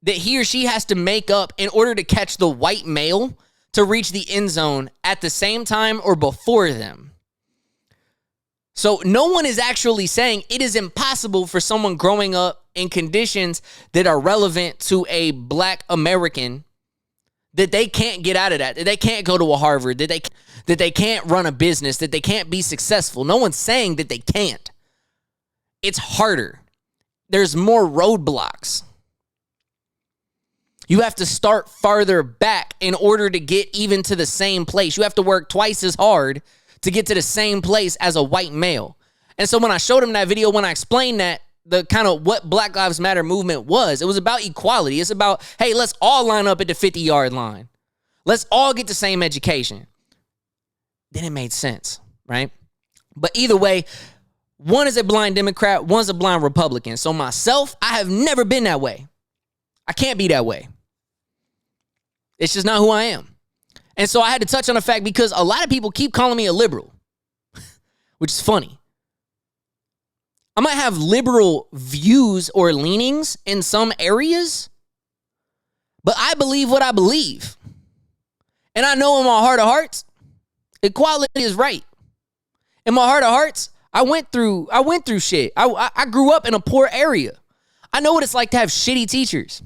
that he or she has to make up in order to catch the white male to reach the end zone at the same time or before them. So no one is actually saying it is impossible for someone growing up in conditions that are relevant to a black American, that they can't get out of that they can't go to a Harvard, that they can't run a business, that they can't be successful. No one's saying that they can't. It's harder. There's more roadblocks. You have to start farther back in order to get even to the same place. You have to work twice as hard to get to the same place as a white male. And so when I showed him that video, when I explained that, the kind of what Black Lives Matter movement was, it was about equality. It's about, hey, let's all line up at the 50-yard line. Let's all get the same education. Then it made sense, right? But either way, one is a blind Democrat, one's a blind Republican. So myself, I have never been that way. I can't be that way. It's just not who I am. And so I had to touch on the fact, because a lot of people keep calling me a liberal, which is funny. I might have liberal views or leanings in some areas, but I believe what I believe. And I know in my heart of hearts, equality is right. In my heart of hearts, I went through shit. I grew up in a poor area. I know what it's like to have shitty teachers.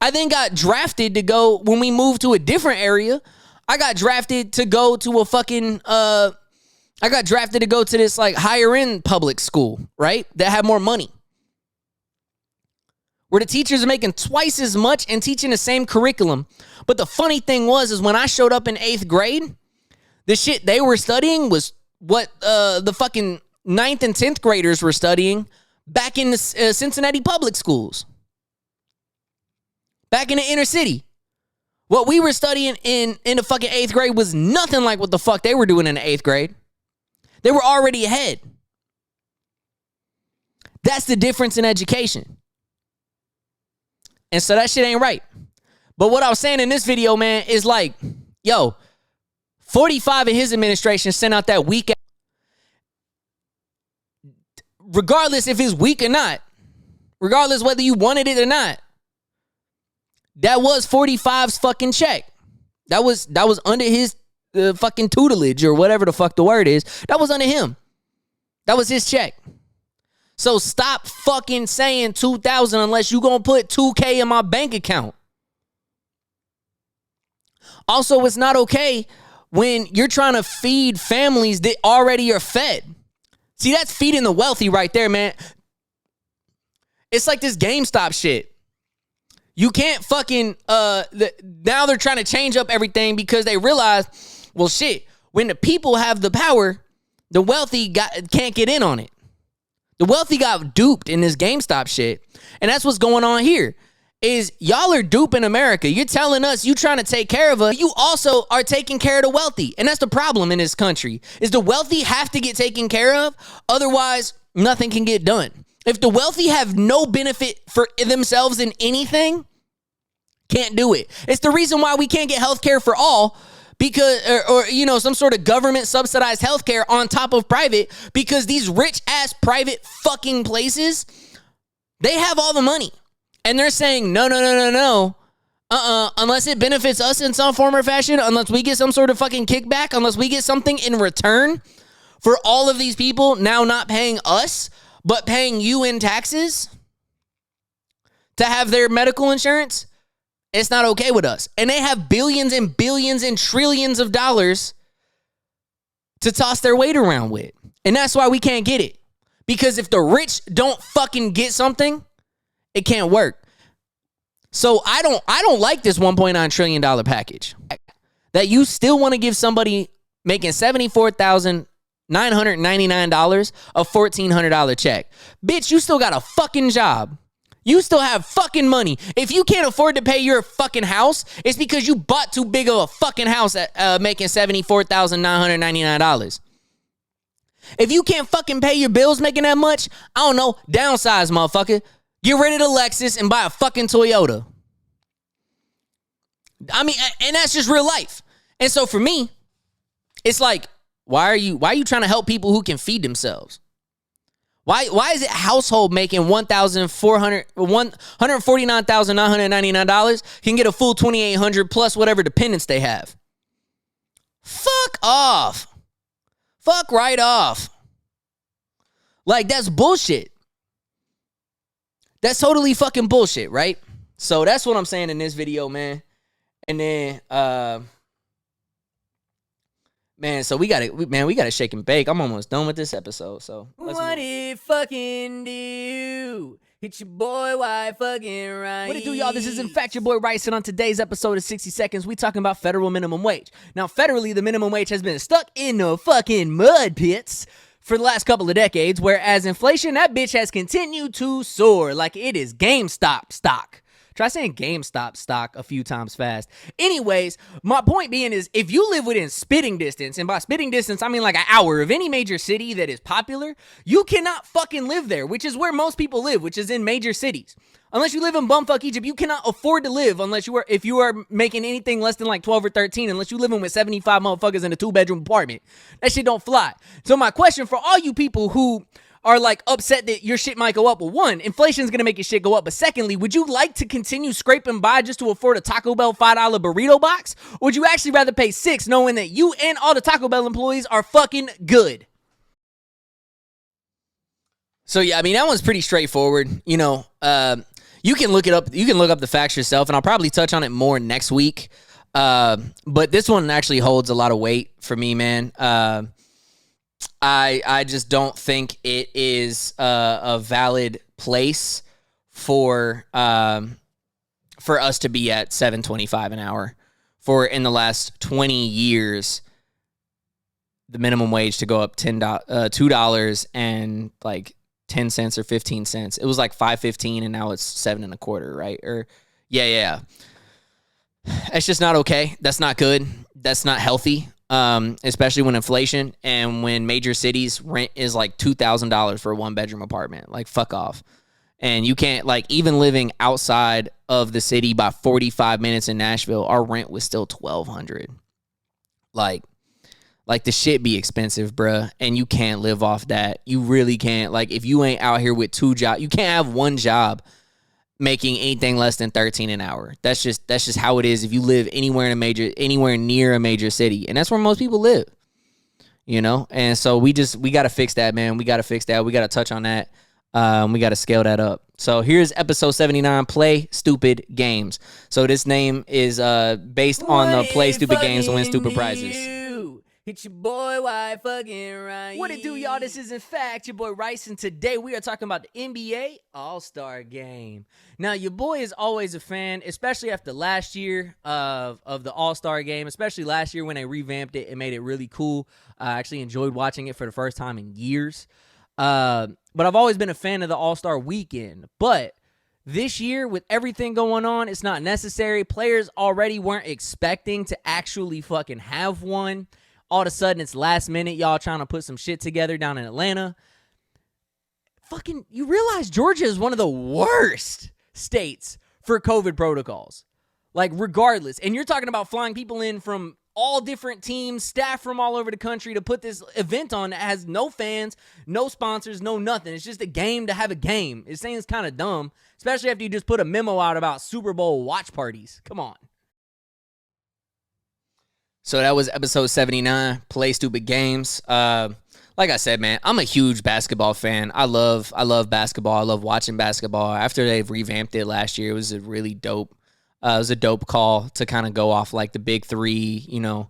I then got drafted to go, when we moved to a different area, I got drafted to go to a fucking, I got drafted to go to this like higher end public school, right? That had more money. Where the teachers are making twice as much and teaching the same curriculum. But the funny thing is when I showed up in 8th grade, the shit they were studying was what the fucking 9th and 10th graders were studying back in the Cincinnati public schools. Back in the inner city. What we were studying in the fucking 8th grade was nothing like what the fuck they were doing in the 8th grade. They were already ahead. That's the difference in education. And so that shit ain't right. But what I was saying in this video, man, is like, yo, 45 of his administration sent out that weak, regardless if it's weak or not, regardless whether you wanted it or not, that was 45's fucking check. That was under his fucking tutelage or whatever the fuck the word is. That was under him. That was his check. So stop fucking saying 2,000 unless you gonna put 2K in my bank account. Also, it's not okay when you're trying to feed families that already are fed. See, that's feeding the wealthy right there, man. It's like this GameStop shit. You can't fucking, now they're trying to change up everything because they realize, well, shit, when the people have the power, the wealthy can't get in on it. The wealthy got duped in this GameStop shit. And that's what's going on here. Is y'all are duping America. You're telling us you trying to take care of us. You also are taking care of the wealthy. And that's the problem in this country. Is the wealthy have to get taken care of. Otherwise, nothing can get done. If the wealthy have no benefit for themselves in anything, can't do it. It's the reason why we can't get health care for all. Because, or you know, some sort of government subsidized healthcare on top of private, because these rich ass private fucking places, they have all the money. And they're saying, no. Unless it benefits us in some form or fashion, unless we get some sort of fucking kickback, unless we get something in return for all of these people now not paying us, but paying you in taxes to have their medical insurance, it's not okay with us. And they have billions and billions and trillions of dollars to toss their weight around with. And that's why we can't get it. Because if the rich don't fucking get something, it can't work. So I don't like this $1.9 trillion package. That you still want to give somebody making $74,999 a $1,400 check. Bitch, you still got a fucking job. You still have fucking money. If you can't afford to pay your fucking house, it's because you bought too big of a fucking house at making $74,999. If you can't fucking pay your bills making that much, I don't know, downsize, motherfucker. Get rid of the Lexus and buy a fucking Toyota. I mean, and that's just real life. And so for me, it's like, why are you trying to help people who can feed themselves? Why is it household making $149,999 can get a full $2,800 plus whatever dependents they have? Fuck off. Fuck right off. Like, that's bullshit. That's totally fucking bullshit, right? So that's what I'm saying in this video, man. And then, man, so we gotta shake and bake. I'm almost done with this episode, so what it fucking do? Hit your boy, why fucking right? What it do, y'all? This is in fact your boy Rice, and on today's episode of 60 Seconds, we talking about federal minimum wage. Now, federally, the minimum wage has been stuck in the fucking mud pits for the last couple of decades, whereas inflation, that bitch has continued to soar like it is GameStop stock. Try saying GameStop stock a few times fast. Anyways, my point being is, if you live within spitting distance, and by spitting distance, I mean like an hour of any major city that is popular, you cannot fucking live there, which is where most people live, which is in major cities. Unless you live in bumfuck Egypt, you cannot afford to live if you are making anything less than like 12 or 13, unless you living with 75 motherfuckers in a 2-bedroom apartment. That shit don't fly. So my question for all you people who are like upset that your shit might go up. Well, one, inflation's gonna make your shit go up. But secondly, would you like to continue scraping by just to afford a Taco Bell $5 burrito box? Or would you actually rather pay $6 knowing that you and all the Taco Bell employees are fucking good? So yeah, I mean, that one's pretty straightforward. You know, you can look it up. You can look up the facts yourself, and I'll probably touch on it more next week. But this one actually holds a lot of weight for me, man. I just don't think it is a valid place for us to be at $7.25 an hour. For in the last 20 years, the minimum wage to go up $2 and like 10 cents or 15 cents. It was like $5.15 and now it's $7.25, right? Or yeah. It's just not okay. That's not good. That's not healthy. Especially when inflation and when major cities rent is like $2,000 for a 1-bedroom apartment. Like, fuck off. And you can't, like, even living outside of the city by 45 minutes in Nashville, our rent was still $1,200. Like the shit be expensive, bruh. And you can't live off that. You really can't. Like, if you ain't out here with 2 jobs, you can't have 1 job making anything less than $13 an hour. That's just how it is if you live anywhere near a major city. And that's where most people live. You know? And so we got to fix that, man. We got to fix that. We got to touch on that. We got to scale that up. So here's episode 79, Play Stupid Games. So this name is based on the Play Stupid Games to win stupid prizes. It's your boy, why fucking Rice. What it do, y'all? This is, in fact, your boy Rice, and today we are talking about the NBA All-Star Game. Now, your boy is always a fan, especially after last year of the All-Star Game, especially last year when they revamped it and made it really cool. I actually enjoyed watching it for the first time in years. But I've always been a fan of the All-Star Weekend. But this year, with everything going on, it's not necessary. Players already weren't expecting to actually fucking have one. All of a sudden, it's last minute. Y'all trying to put some shit together down in Atlanta. Fucking, you realize Georgia is one of the worst states for COVID protocols. Like, regardless. And you're talking about flying people in from all different teams, staff from all over the country to put this event on that has no fans, no sponsors, no nothing. It's just a game to have a game. It seems kind of dumb, especially after you just put a memo out about Super Bowl watch parties. Come on. So that was episode 79, Play Stupid Games. Like I said, man, I'm a huge basketball fan. I love basketball. I love watching basketball. After they've revamped it last year, it was a really dope. It was a dope call to kind of go off like the big three, the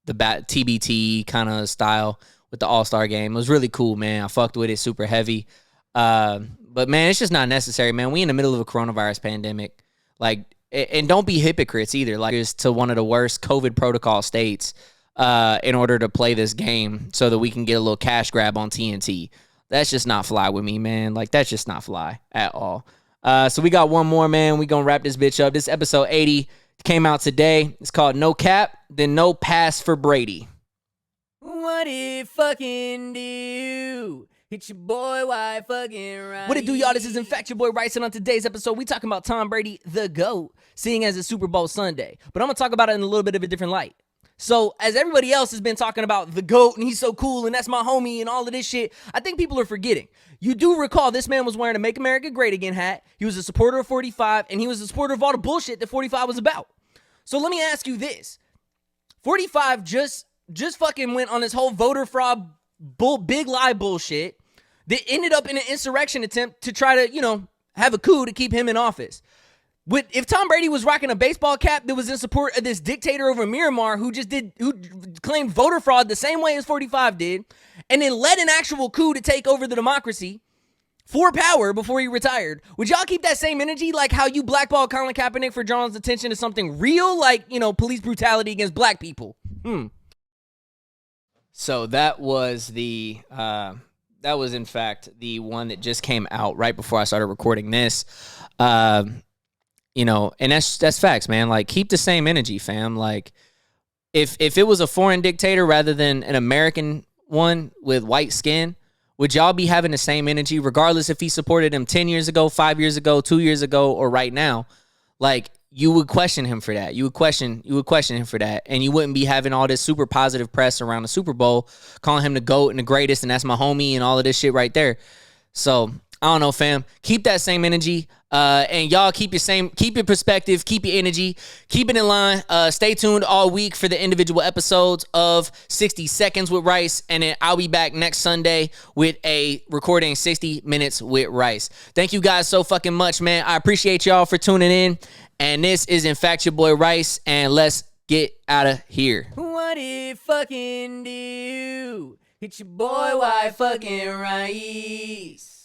TBT kind of style with the All-Star Game. It was really cool, man. I fucked with it super heavy. But man, it's just not necessary, man. We in the middle of a coronavirus pandemic. Like, and don't be hypocrites either. Like, it's to one of the worst COVID protocol states in order to play this game so that we can get a little cash grab on TNT. That's just not fly with me, man. Like, that's just not fly at all. So we got one more, man. We gonna wrap this bitch up. This episode 80 came out today. It's called No Cap, Then No Pass for Brady. What it fucking do? It's your boy, why fucking Rice. What it do, y'all? This is, in fact, your boy Rice, and on today's episode, we talking about Tom Brady, the GOAT, seeing as it's Super Bowl Sunday. But I'm going to talk about it in a little bit of a different light. So, as everybody else has been talking about the GOAT, and he's so cool, and that's my homie, and all of this shit, I think people are forgetting. You do recall this man was wearing a Make America Great Again hat, he was a supporter of 45, and he was a supporter of all the bullshit that 45 was about. So, let me ask you this. 45 just fucking went on this whole voter fraud, big lie bullshit, that ended up in an insurrection attempt to try to, have a coup to keep him in office. If Tom Brady was rocking a baseball cap that was in support of this dictator over Myanmar who claimed voter fraud the same way as 45 did, and then led an actual coup to take over the democracy for power before he retired, would y'all keep that same energy like how you blackballed Colin Kaepernick for drawing attention to something real like, police brutality against black people? So that was in fact the one that just came out right before I started recording this. And that's facts, man. Like, keep the same energy, fam. Like, if it was a foreign dictator rather than an American one with white skin, would y'all be having the same energy regardless if he supported him 10 years ago, 5 years ago, 2 years ago, or right now? Like, you would question him for that. You would question him for that. And you wouldn't be having all this super positive press around the Super Bowl, calling him the GOAT and the greatest, and that's my homie and all of this shit right there. So, I don't know, fam. Keep that same energy. And y'all keep your perspective, keep your energy, keep it in line. Stay tuned all week for the individual episodes of 60 Seconds with Rice. And then I'll be back next Sunday with a recording 60 Minutes with Rice. Thank you guys so fucking much, man. I appreciate y'all for tuning in. And this is, in fact, your boy Rice. And let's get out of here. What it fucking do? It's your boy, why fucking Rice.